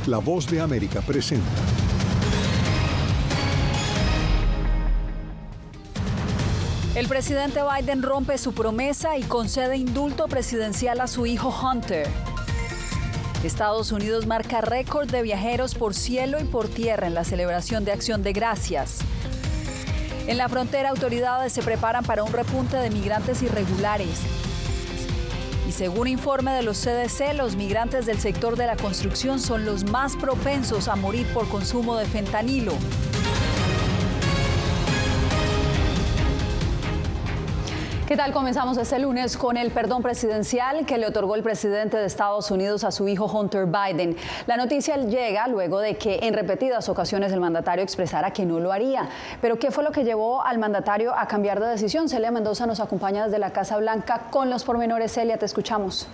La Voz de América presenta. El presidente Biden rompe su promesa y concede indulto presidencial a su hijo Hunter. Estados Unidos marca récord de viajeros por cielo y por tierra en la celebración de Acción de Gracias. En la frontera, autoridades se preparan para un repunte de migrantes irregulares. Y según informe de los CDC, los migrantes del sector de la construcción son los más propensos a morir por consumo de fentanilo. ¿Qué tal? Comenzamos este lunes con el perdón presidencial que le otorgó el presidente de Estados Unidos a su hijo Hunter Biden. La noticia llega luego de que en repetidas ocasiones el mandatario expresara que no lo haría. Pero ¿qué fue lo que llevó al mandatario a cambiar de decisión? Celia Mendoza nos acompaña desde la Casa Blanca con los pormenores. Celia, te escuchamos.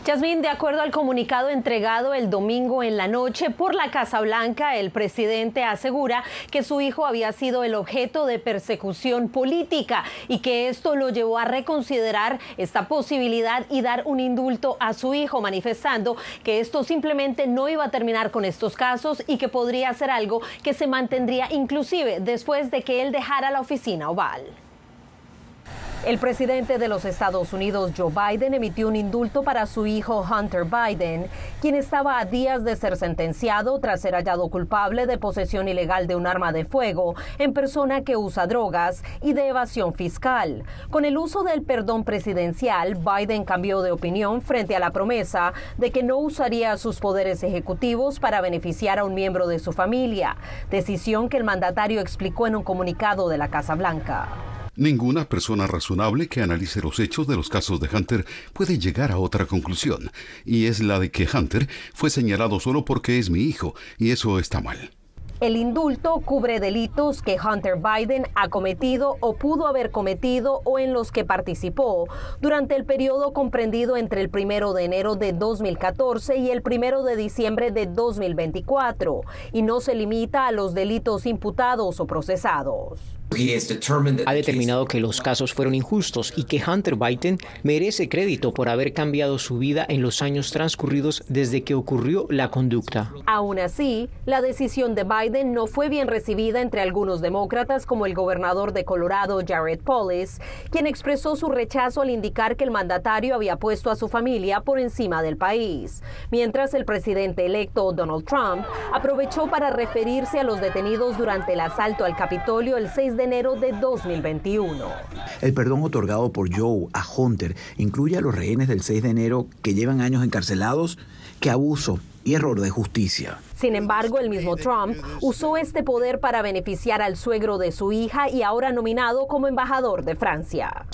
Yasmín, de acuerdo al comunicado entregado el domingo en la noche por la Casa Blanca, el presidente asegura que su hijo había sido el objeto de persecución política y que esto lo llevó a reconsiderar esta posibilidad y dar un indulto a su hijo, manifestando que esto simplemente no iba a terminar con estos casos y que podría ser algo que se mantendría inclusive después de que él dejara la oficina oval. El presidente de los Estados Unidos, Joe Biden, emitió un indulto para su hijo Hunter Biden, quien estaba a días de ser sentenciado tras ser hallado culpable de posesión ilegal de un arma de fuego en persona que usa drogas y de evasión fiscal. Con el uso del perdón presidencial, Biden cambió de opinión frente a la promesa de que no usaría sus poderes ejecutivos para beneficiar a un miembro de su familia, decisión que el mandatario explicó en un comunicado de la Casa Blanca. Ninguna persona razonable que analice los hechos de los casos de Hunter puede llegar a otra conclusión, y es la de que Hunter fue señalado solo porque es mi hijo, y eso está mal. El indulto cubre delitos que Hunter Biden ha cometido o pudo haber cometido o en los que participó durante el periodo comprendido entre el 1 de enero de 2014 y el 1 de diciembre de 2024, y no se limita a los delitos imputados o procesados. Ha determinado que los casos fueron injustos y que Hunter Biden merece crédito por haber cambiado su vida en los años transcurridos desde que ocurrió la conducta. Aún así, la decisión de Biden no fue bien recibida entre algunos demócratas, como el gobernador de Colorado, Jared Polis, quien expresó su rechazo al indicar que el mandatario había puesto a su familia por encima del país, mientras el presidente electo Donald Trump aprovechó para referirse a los detenidos durante el asalto al Capitolio el 6 de enero de 2021. El perdón otorgado por Joe a Hunter incluye a los rehenes del 6 de enero que llevan años encarcelados. ¡Qué abuso y error de justicia! Sin embargo, el mismo Trump usó este poder para beneficiar al suegro de su hija y ahora nominado como embajador de Francia.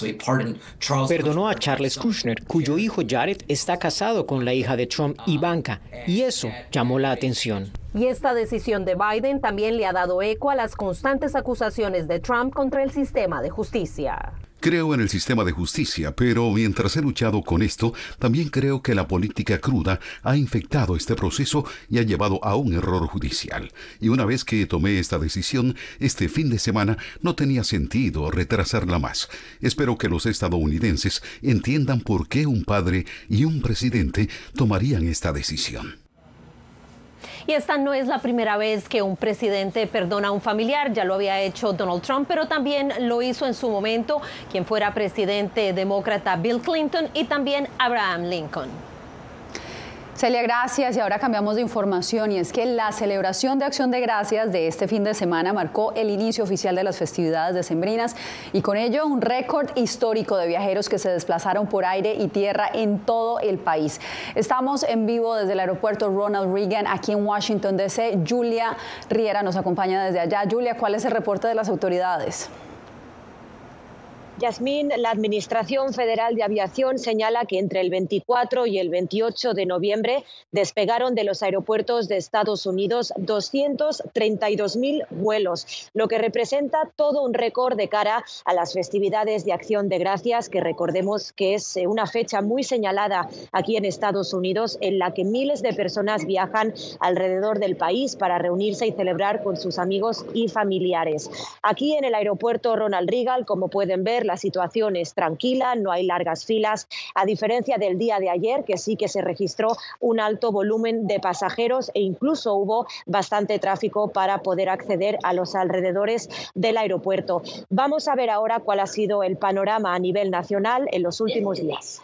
Perdonó a Charles Kushner, cuyo hijo Jared está casado con la hija de Trump, Ivanka, y eso llamó la atención. Y esta decisión de Biden también le ha dado eco a las constantes acusaciones de Trump contra el sistema de justicia. Creo en el sistema de justicia, pero mientras he luchado con esto, también creo que la política cruda ha infectado este proceso y ha llevado a un error judicial. Y una vez que tomé esta decisión, este fin de semana, no tenía sentido retrasarla más. Espero que los estadounidenses entiendan por qué un padre y un presidente tomarían esta decisión. Y esta no es la primera vez que un presidente perdona a un familiar, ya lo había hecho Donald Trump, pero también lo hizo en su momento quien fuera presidente demócrata Bill Clinton y también Abraham Lincoln. Celia, gracias. Y ahora cambiamos de información, y es que la celebración de Acción de Gracias de este fin de semana marcó el inicio oficial de las festividades decembrinas y con ello un récord histórico de viajeros que se desplazaron por aire y tierra en todo el país. Estamos en vivo desde el aeropuerto Ronald Reagan aquí en Washington, D.C. Julia Riera nos acompaña desde allá. Julia, ¿cuál es el reporte de las autoridades? Yasmín, la Administración Federal de Aviación señala que entre el 24 y el 28 de noviembre despegaron de los aeropuertos de Estados Unidos 232.000 vuelos, lo que representa todo un récord de cara a las festividades de Acción de Gracias, que recordemos que es una fecha muy señalada aquí en Estados Unidos, en la que miles de personas viajan alrededor del país para reunirse y celebrar con sus amigos y familiares. Aquí en el aeropuerto Ronald Reagan, como pueden ver, la situación es tranquila, no hay largas filas, a diferencia del día de ayer, que sí que se registró un alto volumen de pasajeros e incluso hubo bastante tráfico para poder acceder a los alrededores del aeropuerto. Vamos a ver ahora cuál ha sido el panorama a nivel nacional en los últimos días.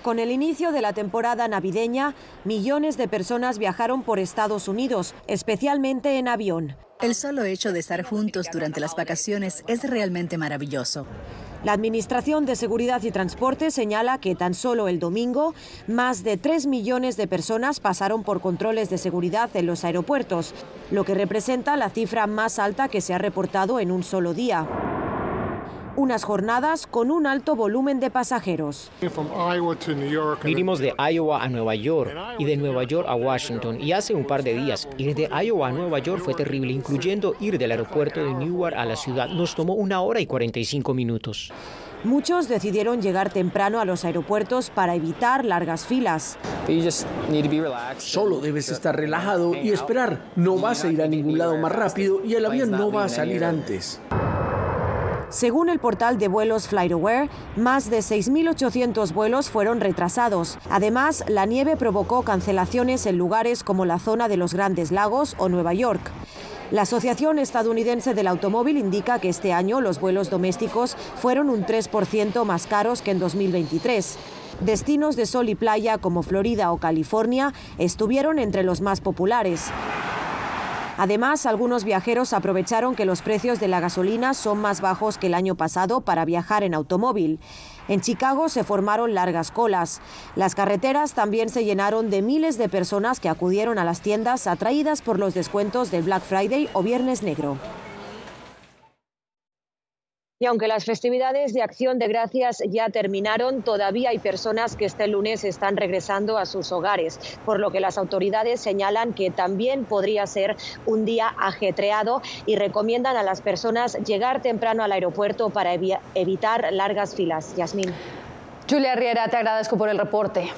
Con el inicio de la temporada navideña, millones de personas viajaron por Estados Unidos, especialmente en avión. El solo hecho de estar juntos durante las vacaciones es realmente maravilloso. La Administración de Seguridad y Transporte señala que tan solo el domingo, más de 3 millones de personas pasaron por controles de seguridad en los aeropuertos, lo que representa la cifra más alta que se ha reportado en un solo día. Unas jornadas con un alto volumen de pasajeros. Vinimos de Iowa a Nueva York y de Nueva York a Washington, y hace un par de días ir de Iowa a Nueva York fue terrible, incluyendo ir del aeropuerto de Newark a la ciudad. Nos tomó 1 hora y 45 minutos. Muchos decidieron llegar temprano a los aeropuertos para evitar largas filas. Solo debes estar relajado y esperar. No vas a ir a ningún lado más rápido y el avión no va a salir antes. Según el portal de vuelos FlightAware, más de 6.800 vuelos fueron retrasados. Además, la nieve provocó cancelaciones en lugares como la zona de los Grandes Lagos o Nueva York. La Asociación Estadounidense del Automóvil indica que este año los vuelos domésticos fueron un 3% más caros que en 2023. Destinos de sol y playa como Florida o California estuvieron entre los más populares. Además, algunos viajeros aprovecharon que los precios de la gasolina son más bajos que el año pasado para viajar en automóvil. En Chicago se formaron largas colas. Las carreteras también se llenaron de miles de personas que acudieron a las tiendas atraídas por los descuentos del Black Friday o Viernes Negro. Y aunque las festividades de Acción de Gracias ya terminaron, todavía hay personas que este lunes están regresando a sus hogares, por lo que las autoridades señalan que también podría ser un día ajetreado y recomiendan a las personas llegar temprano al aeropuerto para evitar largas filas. Yasmín. Julia Riera, te agradezco por el reporte.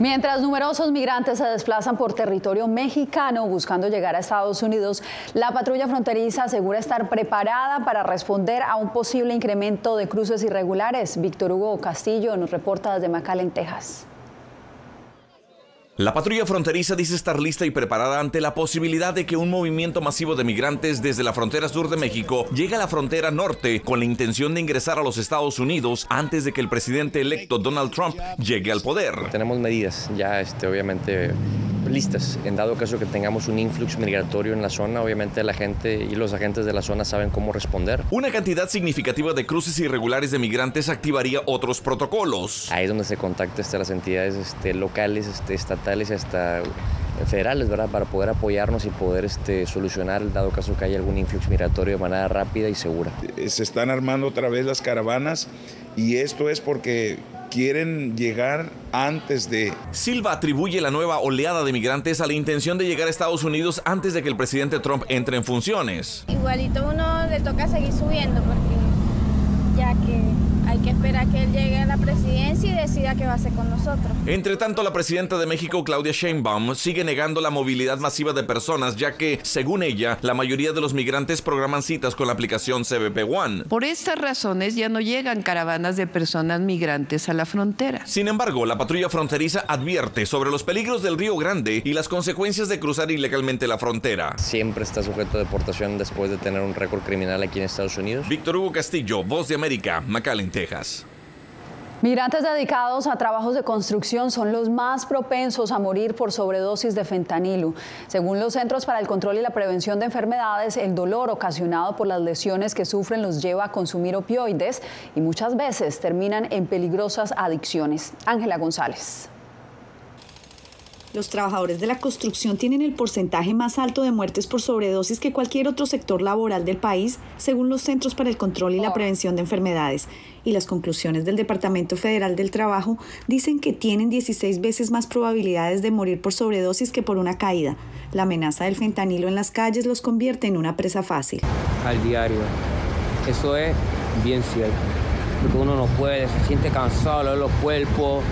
Mientras numerosos migrantes se desplazan por territorio mexicano buscando llegar a Estados Unidos, la patrulla fronteriza asegura estar preparada para responder a un posible incremento de cruces irregulares. Víctor Hugo Castillo nos reporta desde McAllen, Texas. La patrulla fronteriza dice estar lista y preparada ante la posibilidad de que un movimiento masivo de migrantes desde la frontera sur de México llegue a la frontera norte con la intención de ingresar a los Estados Unidos antes de que el presidente electo Donald Trump llegue al poder. Tenemos medidas ya obviamente listas. En dado caso que tengamos un influx migratorio en la zona, obviamente la gente y los agentes de la zona saben cómo responder. Una cantidad significativa de cruces irregulares de migrantes activaría otros protocolos. Ahí es donde se contacta las entidades locales, estatales y hasta federales, ¿verdad? Para poder apoyarnos y poder solucionar el dado caso que haya algún influx migratorio de manera rápida y segura. Se están armando otra vez las caravanas y esto es porque quieren llegar antes de... Silva atribuye la nueva oleada de migrantes a la intención de llegar a Estados Unidos antes de que el presidente Trump entre en funciones. Igualito uno le toca seguir subiendo porque ya que hay que esperar que él llegue a la presidencia y decida qué va a hacer con nosotros. Entre tanto, la presidenta de México, Claudia Sheinbaum, sigue negando la movilidad masiva de personas, ya que, según ella, la mayoría de los migrantes programan citas con la aplicación CBP One. Por estas razones ya no llegan caravanas de personas migrantes a la frontera. Sin embargo, la patrulla fronteriza advierte sobre los peligros del Río Grande y las consecuencias de cruzar ilegalmente la frontera. Siempre está sujeto a deportación después de tener un récord criminal aquí en Estados Unidos. Víctor Hugo Castillo, Voz de América, McAllen, Texas. Migrantes dedicados a trabajos de construcción son los más propensos a morir por sobredosis de fentanilo. Según los Centros para el Control y la Prevención de Enfermedades, el dolor ocasionado por las lesiones que sufren los lleva a consumir opioides y muchas veces terminan en peligrosas adicciones. Ángela González. Los trabajadores de la construcción tienen el porcentaje más alto de muertes por sobredosis que cualquier otro sector laboral del país, según los Centros para el Control y la Prevención de Enfermedades. Y las conclusiones del Departamento Federal del Trabajo dicen que tienen 16 veces más probabilidades de morir por sobredosis que por una caída. La amenaza del fentanilo en las calles los convierte en una presa fácil. Al diario, eso es bien cierto, porque uno no puede, se siente cansado, los cuerpos,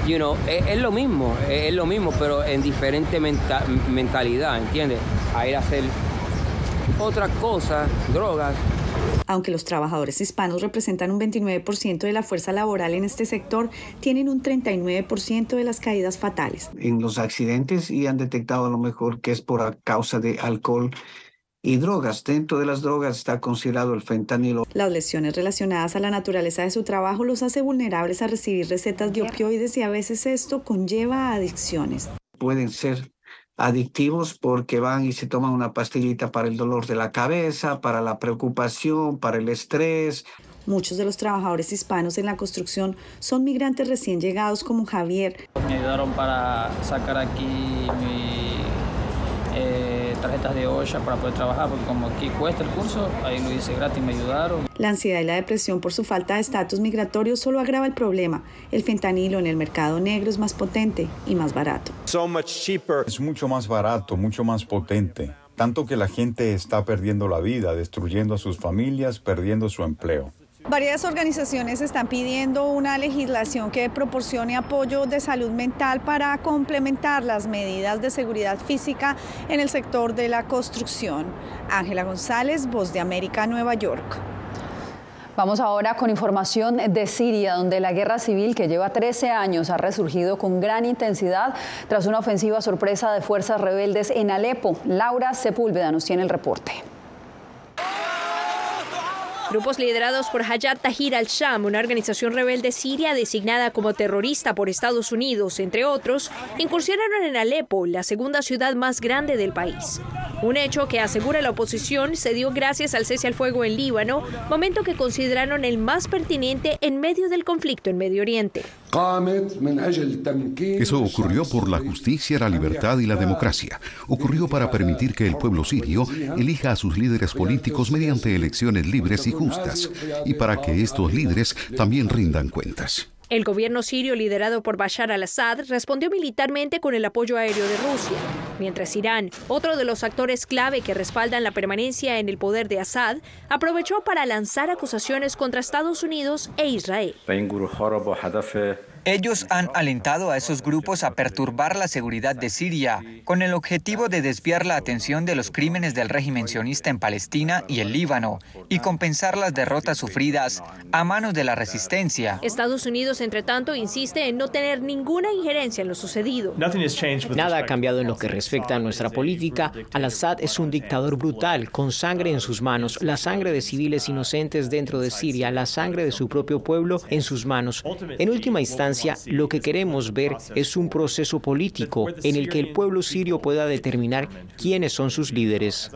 Es lo mismo, pero en diferente mentalidad, ¿entiendes? A ir a hacer otra cosa, drogas. Aunque los trabajadores hispanos representan un 29% de la fuerza laboral en este sector, tienen un 39% de las caídas fatales. En los accidentes y han detectado a lo mejor que es por causa de alcohol y drogas. Dentro de las drogas está considerado el fentanilo. Las lesiones relacionadas a la naturaleza de su trabajo los hace vulnerables a recibir recetas de opioides y a veces esto conlleva a adicciones. Pueden ser adictivos porque van y se toman una pastillita para el dolor de la cabeza, para la preocupación, para el estrés. Muchos de los trabajadores hispanos en la construcción son migrantes recién llegados como Javier. Me ayudaron para sacar aquí mi tarjetas de OSHA para poder trabajar, porque como aquí cuesta el curso, ahí lo hice gratis, me ayudaron. La ansiedad y la depresión por su falta de estatus migratorio solo agrava el problema. El fentanilo en el mercado negro es más potente y más barato. Es mucho más barato, mucho más potente. Tanto que la gente está perdiendo la vida, destruyendo a sus familias, perdiendo su empleo. Varias organizaciones están pidiendo una legislación que proporcione apoyo de salud mental para complementar las medidas de seguridad física en el sector de la construcción. Ángela González, Voz de América, Nueva York. Vamos ahora con información de Siria, donde la guerra civil que lleva 13 años ha resurgido con gran intensidad tras una ofensiva sorpresa de fuerzas rebeldes en Alepo. Laura Sepúlveda nos tiene el reporte. Grupos liderados por Hayat Tahrir al-Sham, una organización rebelde siria designada como terrorista por Estados Unidos, entre otros, incursionaron en Alepo, la segunda ciudad más grande del país. Un hecho que, asegura la oposición, se dio gracias al cese al fuego en Líbano, momento que consideraron el más pertinente en medio del conflicto en Medio Oriente. Eso ocurrió por la justicia, la libertad y la democracia. Ocurrió para permitir que el pueblo sirio elija a sus líderes políticos mediante elecciones libres y justas, y para que estos líderes también rindan cuentas. El gobierno sirio liderado por Bashar al-Assad respondió militarmente con el apoyo aéreo de Rusia, mientras Irán, otro de los actores clave que respaldan la permanencia en el poder de Assad, aprovechó para lanzar acusaciones contra Estados Unidos e Israel. Ellos han alentado a esos grupos a perturbar la seguridad de Siria, con el objetivo de desviar la atención de los crímenes del régimen sionista en Palestina y el Líbano, y compensar las derrotas sufridas a manos de la resistencia. Estados Unidos, entre tanto, insiste en no tener ninguna injerencia en lo sucedido. Nada ha cambiado en lo que respecta a nuestra política. Al-Assad es un dictador brutal, con sangre en sus manos, la sangre de civiles inocentes dentro de Siria, la sangre de su propio pueblo en sus manos. En última instancia, lo que queremos ver es un proceso político en el que el pueblo sirio pueda determinar quiénes son sus líderes.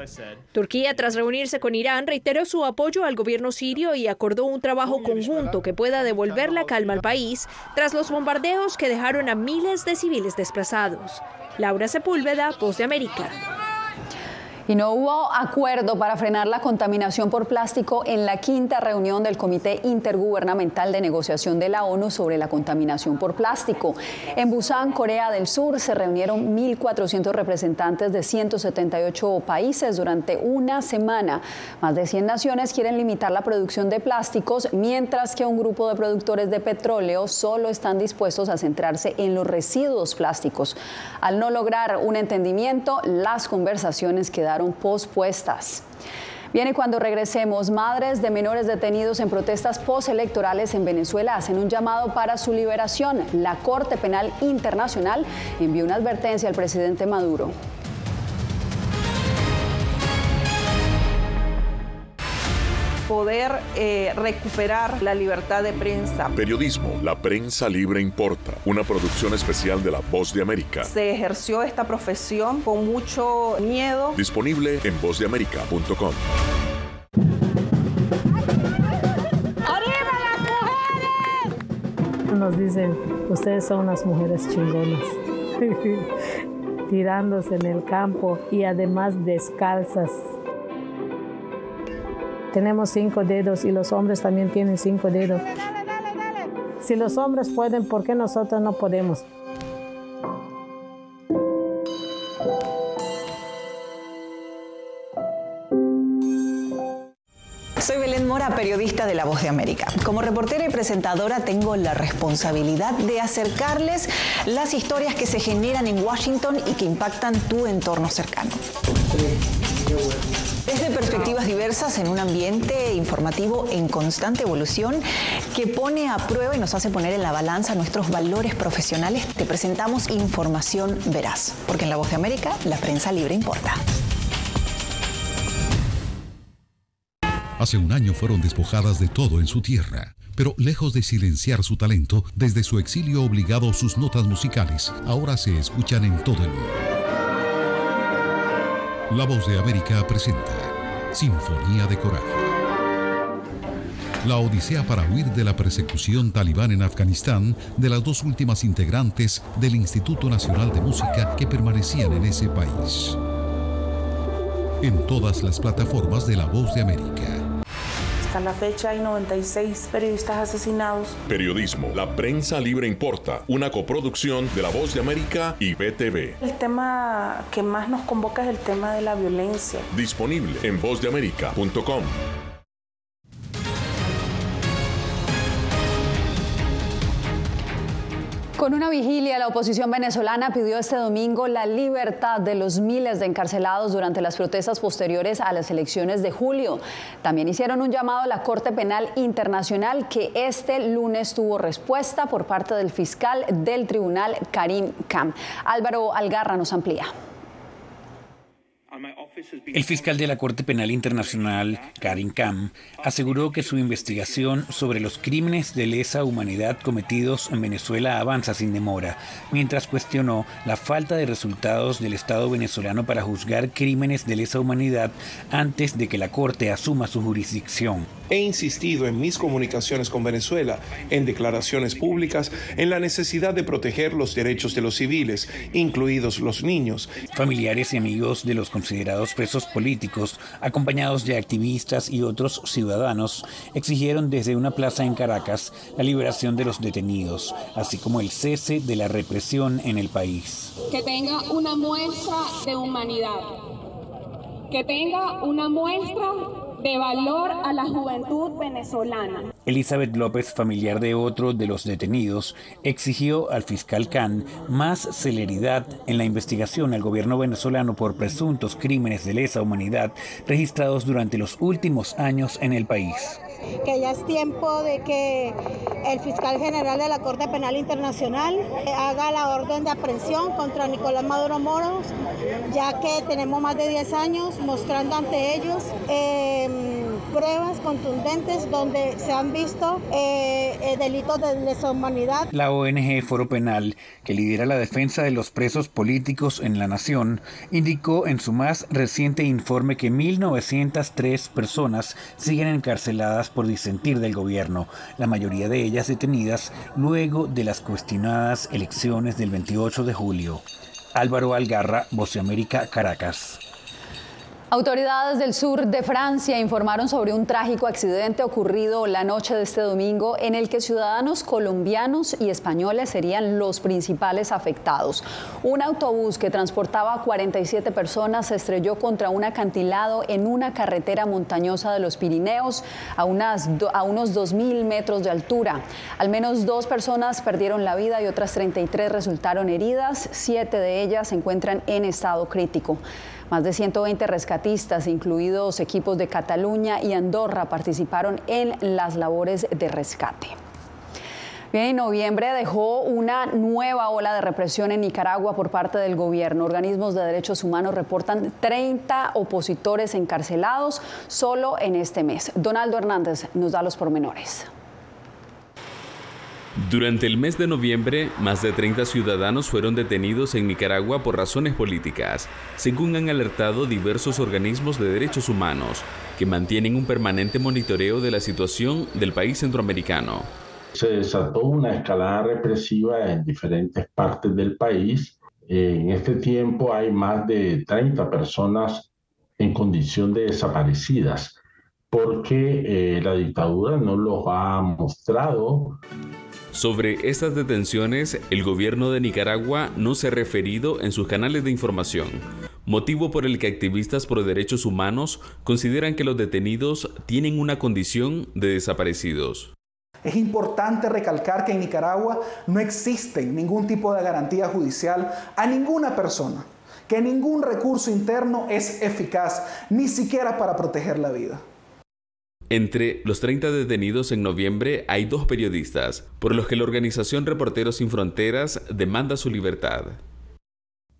Turquía, tras reunirse con Irán, reiteró su apoyo al gobierno sirio y acordó un trabajo conjunto que pueda devolver la calma al país tras los bombardeos que dejaron a miles de civiles desplazados. Laura Sepúlveda, Voz de América. Y no hubo acuerdo para frenar la contaminación por plástico en la quinta reunión del Comité Intergubernamental de Negociación de la ONU sobre la contaminación por plástico. En Busan, Corea del Sur, se reunieron 1.400 representantes de 178 países durante una semana. Más de 100 naciones quieren limitar la producción de plásticos, mientras que un grupo de productores de petróleo solo están dispuestos a centrarse en los residuos plásticos. Al no lograr un entendimiento, las conversaciones quedaron pospuestas. Viene cuando regresemos. Madres de menores detenidos en protestas postelectorales en Venezuela hacen un llamado para su liberación. La Corte Penal Internacional envió una advertencia al presidente Maduro. Poder recuperar la libertad de prensa. Periodismo, la prensa libre importa. Una producción especial de La Voz de América. Se ejerció esta profesión con mucho miedo. Disponible en vozdeamerica.com. ¡Arriba las mujeres! Nos dicen, ustedes son unas mujeres chingonas. Tirándose en el campo y además descalzas. Tenemos 5 dedos y los hombres también tienen 5 dedos. Dale. Si los hombres pueden, ¿por qué nosotros no podemos? Soy Belén Mora, periodista de La Voz de América. Como reportera y presentadora tengo la responsabilidad de acercarles las historias que se generan en Washington y que impactan tu entorno cercano. Desde perspectivas diversas en un ambiente informativo en constante evolución que pone a prueba y nos hace poner en la balanza nuestros valores profesionales, te presentamos información veraz, porque en La Voz de América la prensa libre importa. Hace un año fueron despojadas de todo en su tierra, pero lejos de silenciar su talento, desde su exilio obligado sus notas musicales ahora se escuchan en todo el mundo. La Voz de América presenta Sinfonía de Coraje. La odisea para huir de la persecución talibán en Afganistán de las dos últimas integrantes del Instituto Nacional de Música que permanecían en ese país. En todas las plataformas de La Voz de América. Hasta la fecha hay 96 periodistas asesinados. Periodismo, la prensa libre importa, una coproducción de La Voz de América y BTV. El tema que más nos convoca es el tema de la violencia. Disponible en vozdeamerica.com. Con una vigilia, la oposición venezolana pidió este domingo la libertad de los miles de encarcelados durante las protestas posteriores a las elecciones de julio. También hicieron un llamado a la Corte Penal Internacional, que este lunes tuvo respuesta por parte del fiscal del tribunal, Karim Khan. Álvaro Algarra nos amplía. El fiscal de la Corte Penal Internacional, Karim Khan, aseguró que su investigación sobre los crímenes de lesa humanidad cometidos en Venezuela avanza sin demora, mientras cuestionó la falta de resultados del Estado venezolano para juzgar crímenes de lesa humanidad antes de que la Corte asuma su jurisdicción. He insistido en mis comunicaciones con Venezuela, en declaraciones públicas, en la necesidad de proteger los derechos de los civiles, incluidos los niños. Familiares y amigos de los considerados presos políticos, acompañados de activistas y otros ciudadanos, exigieron desde una plaza en Caracas la liberación de los detenidos, así como el cese de la represión en el país. Que tenga una muestra de humanidad, que tenga una muestra de valor a la juventud venezolana. Elizabeth López, familiar de otro de los detenidos, exigió al fiscal Khan más celeridad en la investigación al gobierno venezolano por presuntos crímenes de lesa humanidad registrados durante los últimos años en el país. Que ya es tiempo de que el fiscal general de la Corte Penal Internacional haga la orden de aprehensión contra Nicolás Maduro Moros, ya que tenemos más de 10 años mostrando ante ellos pruebas contundentes donde se han visto delitos de lesa humanidad. La ONG Foro Penal, que lidera la defensa de los presos políticos en la nación, indicó en su más reciente informe que 1.903 personas siguen encarceladas por disentir del gobierno, la mayoría de ellas detenidas luego de las cuestionadas elecciones del 28 de julio. Álvaro Algarra, Voz de América, Caracas. Autoridades del sur de Francia informaron sobre un trágico accidente ocurrido la noche de este domingo en el que ciudadanos colombianos y españoles serían los principales afectados. Un autobús que transportaba a 47 personas se estrelló contra un acantilado en una carretera montañosa de los Pirineos a unos 2.000 metros de altura. Al menos 2 personas perdieron la vida y otras 33 resultaron heridas. 7 de ellas se encuentran en estado crítico. Más de 120 rescatistas, incluidos equipos de Cataluña y Andorra, participaron en las labores de rescate. Bien, en noviembre dejó una nueva ola de represión en Nicaragua por parte del gobierno. Organismos de derechos humanos reportan 30 opositores encarcelados solo en este mes. Donaldo Hernández nos da los pormenores. Durante el mes de noviembre, más de 30 ciudadanos fueron detenidos en Nicaragua por razones políticas, según han alertado diversos organismos de derechos humanos, que mantienen un permanente monitoreo de la situación del país centroamericano. Se desató una escalada represiva en diferentes partes del país. En este tiempo hay más de 30 personas en condición de desaparecidas, porque la dictadura no los ha mostrado. Sobre estas detenciones, el gobierno de Nicaragua no se ha referido en sus canales de información. motivo por el que activistas por derechos humanos consideran que los detenidos tienen una condición de desaparecidos. Es importante recalcar que en Nicaragua no existe ningún tipo de garantía judicial a ninguna persona, que ningún recurso interno es eficaz, ni siquiera para proteger la vida. Entre los 30 detenidos en noviembre hay 2 periodistas, por los que la organización Reporteros Sin Fronteras demanda su libertad.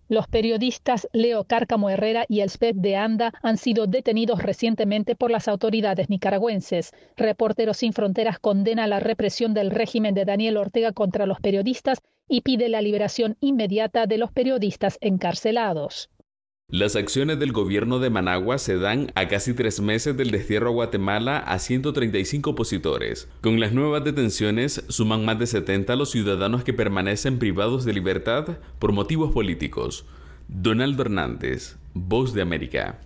Los periodistas Leo Cárcamo Herrera y Elspeth de Anda han sido detenidos recientemente por las autoridades nicaragüenses. Reporteros Sin Fronteras condena la represión del régimen de Daniel Ortega contra los periodistas y pide la liberación inmediata de los periodistas encarcelados. Las acciones del gobierno de Managua se dan a casi 3 meses del destierro a Guatemala a 135 opositores. Con las nuevas detenciones, suman más de 70 los ciudadanos que permanecen privados de libertad por motivos políticos. Donaldo Hernández, Voz de América.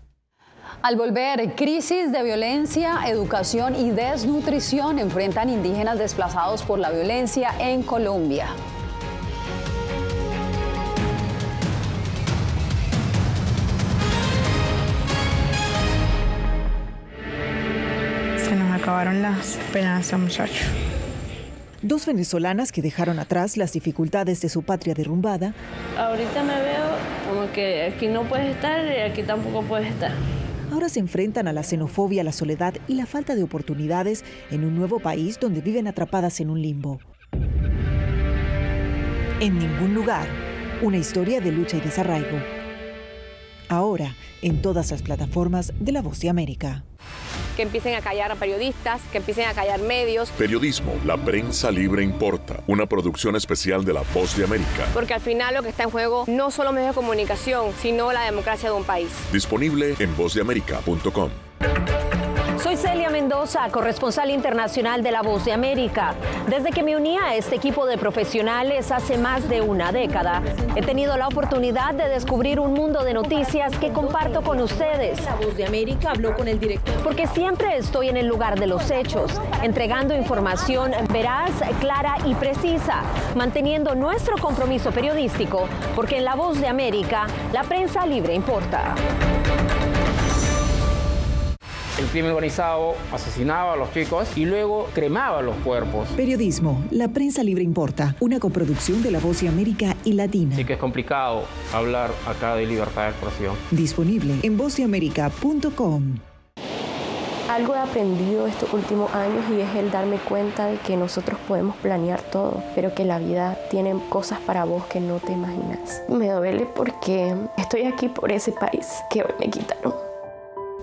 Al volver, crisis de violencia, educación y desnutrición enfrentan indígenas desplazados por la violencia en Colombia. Se nos acabaron las esperanzas, muchachos. 2 venezolanas que dejaron atrás las dificultades de su patria derrumbada. Ahorita me veo como que aquí no puedes estar y aquí tampoco puedes estar. Ahora se enfrentan a la xenofobia, la soledad y la falta de oportunidades en un nuevo país donde viven atrapadas en un limbo. En ningún lugar, una historia de lucha y desarraigo. Ahora, en todas las plataformas de La Voz de América. Que empiecen a callar a periodistas, que empiecen a callar medios. Periodismo, la prensa libre importa. Una producción especial de La Voz de América. Porque al final lo que está en juego no solo medios de comunicación, sino la democracia de un país. Disponible en vozdeamerica.com. Soy Celia Mendoza, corresponsal internacional de La Voz de América. Desde que me uní a este equipo de profesionales hace más de una década, he tenido la oportunidad de descubrir un mundo de noticias que comparto con ustedes. La Voz de América habló con el director. Porque siempre estoy en el lugar de los hechos, entregando información veraz, clara y precisa, manteniendo nuestro compromiso periodístico, porque en La Voz de América, la prensa libre importa. El crimen organizado asesinaba a los chicos y luego cremaba los cuerpos. Periodismo, la prensa libre importa, una coproducción de La Voz de América y Latina. Sí que es complicado hablar acá de libertad de expresión. Disponible en vozdeamerica.com. Algo he aprendido estos últimos años y es el darme cuenta de que nosotros podemos planear todo, pero que la vida tiene cosas para vos que no te imaginas. Me duele porque estoy aquí por ese país que hoy me quitaron.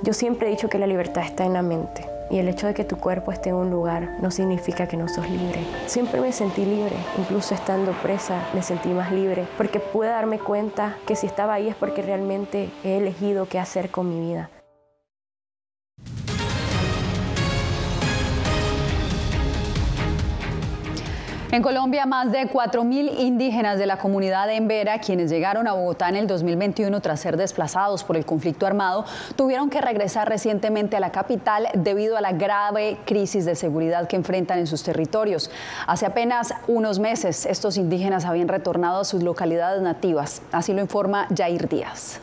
Yo siempre he dicho que la libertad está en la mente y el hecho de que tu cuerpo esté en un lugar no significa que no sos libre. Siempre me sentí libre, incluso estando presa me sentí más libre porque pude darme cuenta que si estaba ahí es porque realmente he elegido qué hacer con mi vida. En Colombia, más de 4.000 indígenas de la comunidad de Embera, quienes llegaron a Bogotá en el 2021 tras ser desplazados por el conflicto armado, tuvieron que regresar recientemente a la capital debido a la grave crisis de seguridad que enfrentan en sus territorios. Hace apenas unos meses, estos indígenas habían retornado a sus localidades nativas. Así lo informa Jair Díaz.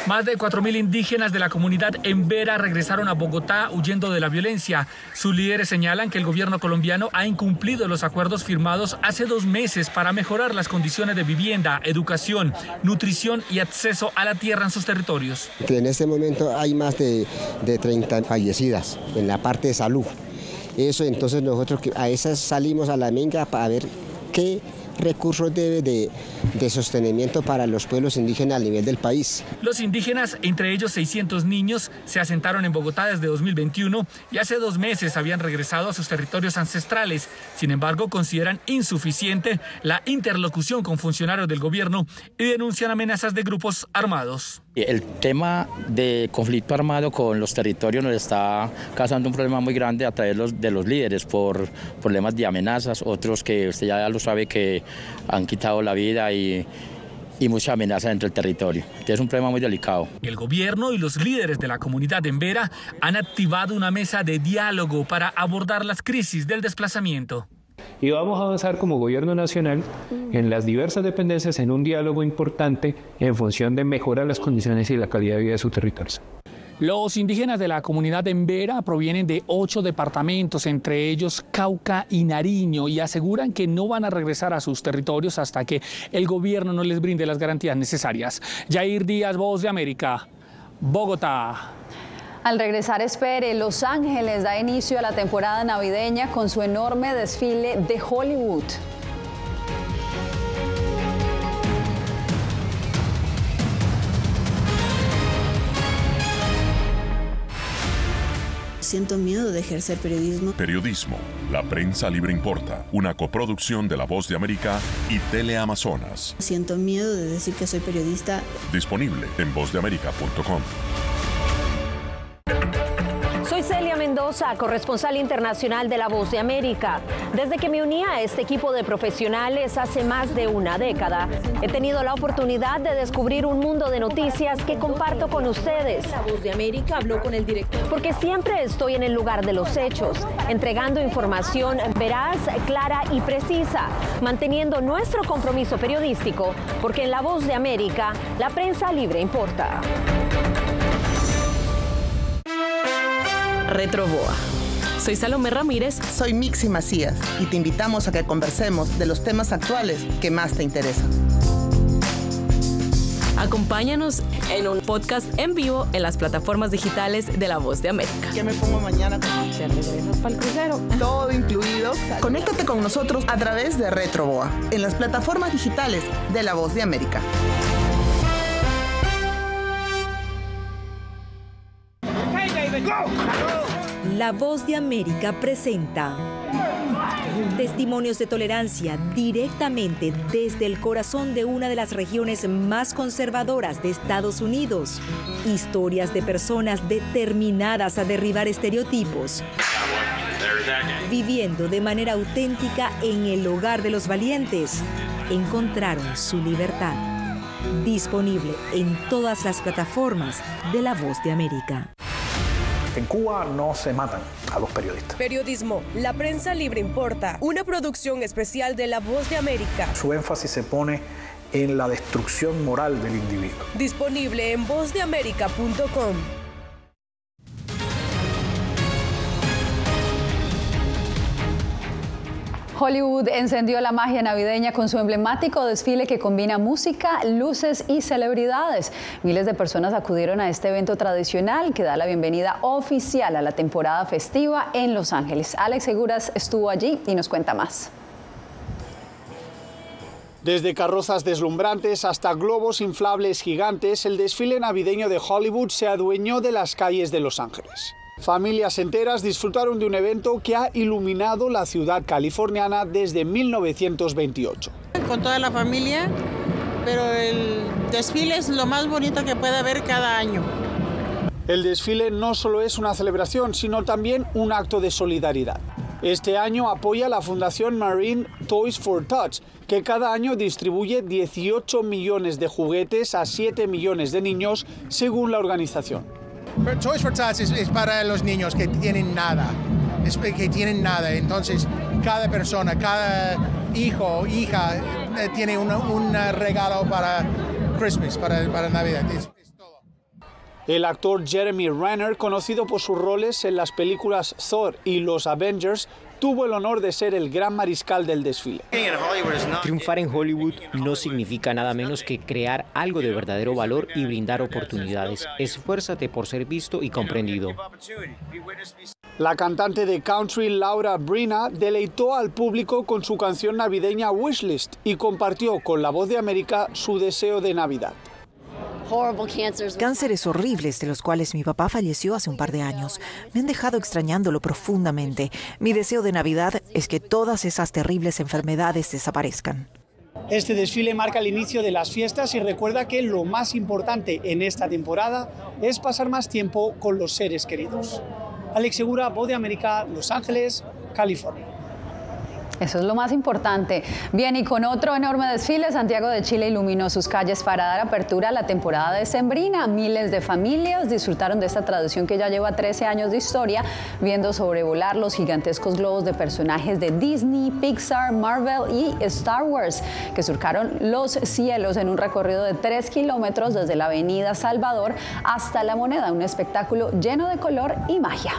Más de 4.000 indígenas de la comunidad Embera regresaron a Bogotá huyendo de la violencia. Sus líderes señalan que el gobierno colombiano ha incumplido los acuerdos firmados hace 2 meses para mejorar las condiciones de vivienda, educación, nutrición y acceso a la tierra en sus territorios. En este momento hay más de 30 fallecidas en la parte de salud. Eso, entonces nosotros a esas salimos a la minga para ver qué recursos debe de sostenimiento para los pueblos indígenas a nivel del país. Los indígenas, entre ellos 600 niños, se asentaron en Bogotá desde 2021 y hace 2 meses habían regresado a sus territorios ancestrales. Sin embargo, consideran insuficiente la interlocución con funcionarios del gobierno y denuncian amenazas de grupos armados. El tema de conflicto armado con los territorios nos está causando un problema muy grande a través de los líderes por problemas de amenazas, otros que usted ya lo sabe que han quitado la vida y mucha amenaza dentro del territorio. Es un problema muy delicado. El gobierno y los líderes de la comunidad de Embera han activado una mesa de diálogo para abordar las crisis del desplazamiento. Y vamos a avanzar como gobierno nacional en las diversas dependencias en un diálogo importante en función de mejorar las condiciones y la calidad de vida de sus territorios. Los indígenas de la comunidad de Embera provienen de 8 departamentos, entre ellos Cauca y Nariño, y aseguran que no van a regresar a sus territorios hasta que el gobierno no les brinde las garantías necesarias. Yair Díaz, Voz de América, Bogotá. Al regresar, espere, Los Ángeles da inicio a la temporada navideña con su enorme desfile de Hollywood. Siento miedo de ejercer periodismo. Periodismo. La prensa libre importa. Una coproducción de La Voz de América y Teleamazonas. Siento miedo de decir que soy periodista. Disponible en vozdeamerica.com. Soy Celia Mendoza, corresponsal internacional de La Voz de América. Desde que me uní a este equipo de profesionales hace más de una década, he tenido la oportunidad de descubrir un mundo de noticias que comparto con ustedes. La Voz de América habló con el director. Porque siempre estoy en el lugar de los hechos, entregando información veraz, clara y precisa, manteniendo nuestro compromiso periodístico, porque en La Voz de América, la prensa libre importa. Retroboa. Soy Salomé Ramírez. Soy Mixi Macías y te invitamos a que conversemos de los temas actuales que más te interesan. Acompáñanos en un podcast en vivo en las plataformas digitales de La Voz de América. ¿Qué me pongo mañana? ¿Te regresas para el crucero? Todo incluido. Conéctate con nosotros a través de Retroboa en las plataformas digitales de La Voz de América. La Voz de América presenta testimonios de tolerancia directamente desde el corazón de una de las regiones más conservadoras de Estados Unidos. Historias de personas determinadas a derribar estereotipos, viviendo de manera auténtica en el hogar de los valientes. Encontraron su libertad. Disponible en todas las plataformas de La Voz de América. En Cuba no se matan a los periodistas. Periodismo, la prensa libre importa. Una producción especial de La Voz de América. Su énfasis se pone en la destrucción moral del individuo. Disponible en vozdeamerica.com. Hollywood encendió la magia navideña con su emblemático desfile que combina música, luces y celebridades. Miles de personas acudieron a este evento tradicional que da la bienvenida oficial a la temporada festiva en Los Ángeles. Alex Seguras estuvo allí y nos cuenta más. Desde carrozas deslumbrantes hasta globos inflables gigantes, el desfile navideño de Hollywood se adueñó de las calles de Los Ángeles. Familias enteras disfrutaron de un evento que ha iluminado la ciudad californiana desde 1928. Con toda la familia, pero el desfile es lo más bonito que puede haber cada año. El desfile no solo es una celebración, sino también un acto de solidaridad. Este año apoya la Fundación Marine Toys for Tots, que cada año distribuye 18 millones de juguetes a 7 millones de niños, según la organización. Pero Toys for Tots es para los niños que tienen nada, entonces cada persona, cada hijo o hija tiene un regalo para Christmas, para Navidad. El actor Jeremy Renner, conocido por sus roles en las películas Thor y los Avengers, tuvo el honor de ser el gran mariscal del desfile. Triunfar en Hollywood no significa nada menos que crear algo de verdadero valor y brindar oportunidades. Esfuérzate por ser visto y comprendido. La cantante de country Laura Brina deleitó al público con su canción navideña Wishlist y compartió con La Voz de América su deseo de Navidad. Cánceres horribles de los cuales mi papá falleció hace un par de años me han dejado extrañándolo profundamente. Mi deseo de Navidad es que todas esas terribles enfermedades desaparezcan. Este desfile marca el inicio de las fiestas y recuerda que lo más importante en esta temporada es pasar más tiempo con los seres queridos. Alex Segura, Voz de América, Los Ángeles, California. Eso es lo más importante. Bien, y con otro enorme desfile, Santiago de Chile iluminó sus calles para dar apertura a la temporada decembrina. Miles de familias disfrutaron de esta tradición que ya lleva 13 años de historia, viendo sobrevolar los gigantescos globos de personajes de Disney, Pixar, Marvel y Star Wars, que surcaron los cielos en un recorrido de 3 kilómetros desde la avenida Salvador hasta La Moneda, un espectáculo lleno de color y magia.